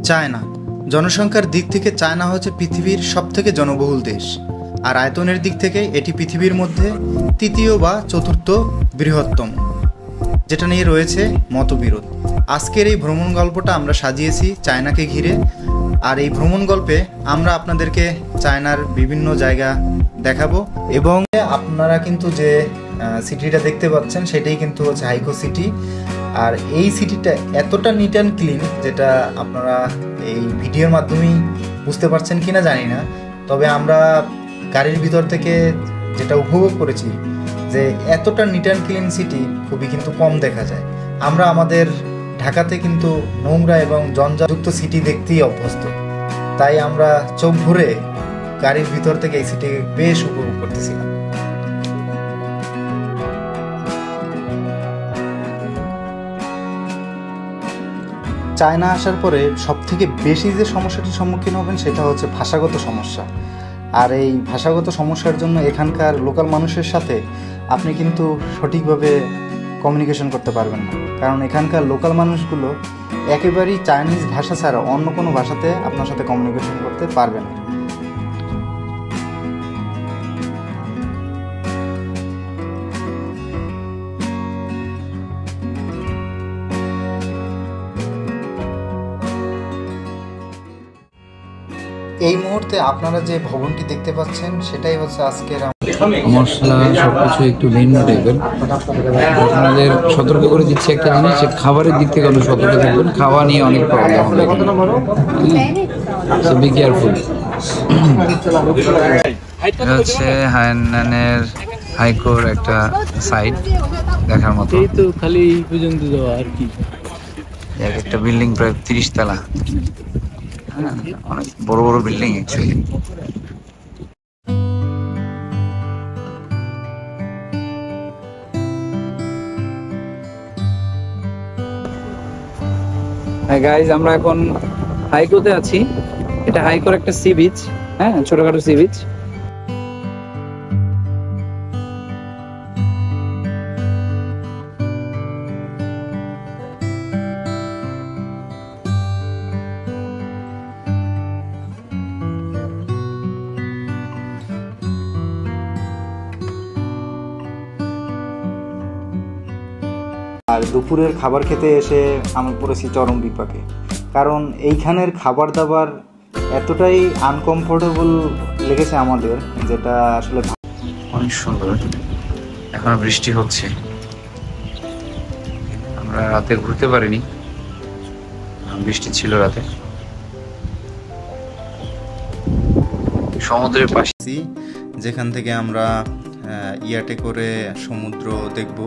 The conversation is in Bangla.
চায়না জনসংখ্যার দিক থেকে চায়না হচ্ছে পৃথিবীর সবথেকে জনবহুল দেশ, আর আয়তনের দিক থেকে এটি পৃথিবীর মধ্যে তৃতীয় বা চতুর্থ বৃহত্তম, যেটা নিয়ে রয়েছে মতবিরোধ। আজকের এই ভ্রমণ গল্পটা আমরা সাজিয়েছি চায়নাকে ঘিরে, আর এই ভ্রমণ গল্পে আমরা আপনাদেরকে চায়নার বিভিন্ন জায়গা দেখাবো, এবং আপনারা কিন্তু যে সিটিটা দেখতে পাচ্ছেন সেটাই কিন্তু হচ্ছে হাইকো সিটি। আর এই সিটিটা এতটা নিট অ্যান্ড ক্লিন, যেটা আপনারা এই ভিডিওর মাধ্যমেই বুঝতে পারছেন কিনা জানি না, তবে আমরা গাড়ির ভিতর থেকে যেটা উপভোগ করেছি যে এতটা নিট অ্যান্ড ক্লিন সিটি খুবই কিন্তু কম দেখা যায়। আমরা আমাদের ঢাকাতে কিন্তু নোংরা এবং জঞ্জালযুক্ত সিটি দেখতেই অভ্যস্ত, তাই আমরা চোখ ভরে গাড়ির ভিতর থেকে এই সিটি বেশ উপভোগ করতেছিলাম। চায়না আসার পরে সবথেকে বেশি যে সমস্যাটির সম্মুখীন হবেন সেটা হচ্ছে ভাষাগত সমস্যা। আর এই ভাষাগত সমস্যার জন্য এখানকার লোকাল মানুষের সাথে আপনি কিন্তু সঠিকভাবে কমিউনিকেশন করতে পারবেন না, কারণ এখানকার লোকাল মানুষগুলো একেবারেই চাইনিজ ভাষা ছাড়া অন্য কোনো ভাষাতে আপনার সাথে কমিউনিকেশন করতে পারবে না। এই মুহূর্তে আপনারা যে ভবনটি দেখতে পাচ্ছেন সেটাই হচ্ছে আজকের মশলা সবকিছু একটু ভিন্ন টাইপের। আপনাদের সতর্ক করে দিচ্ছি একটা জিনিস, যে খাবারের দিক থেকে অনেক সতর্ক থাকবেন, খাওয়া নিয়ে অনেক প্রবলেম হবে, সো বি কেয়ারফুল। এটা হচ্ছে হায়নানের হাইকোর একটা সাইট দেখার মতো, এই তো খালি পর্যন্ত যাওয়া আর কি। একটা বিল্ডিং প্রায় 30 তলা, অনেক বড় বড় বিল্ডিং অ্যাকচুয়ালি। হ্যাঁ গাইজ, আমরা এখন হাইকোতে আছি। এটা হাইকোর একটা সি বিচ, হ্যাঁ, ছোটখাটো সি বিচ। আর দুপুরের খাবার খেতে এসে আমি পড়েছি চরম বিপাকে, কারণ এইখানের খাবার দাবার এতটাই আনকমফোর্টেবল লেগেছে আমাদের, যেটা আসলে অনেক সুন্দর। এখন বৃষ্টি হচ্ছে, আমরা রাতে ঘুরতে পারিনি, বৃষ্টি ছিল রাতে। সমুদ্রের পাশে যেখান থেকে আমরা ইয়াটে করে সমুদ্র দেখব।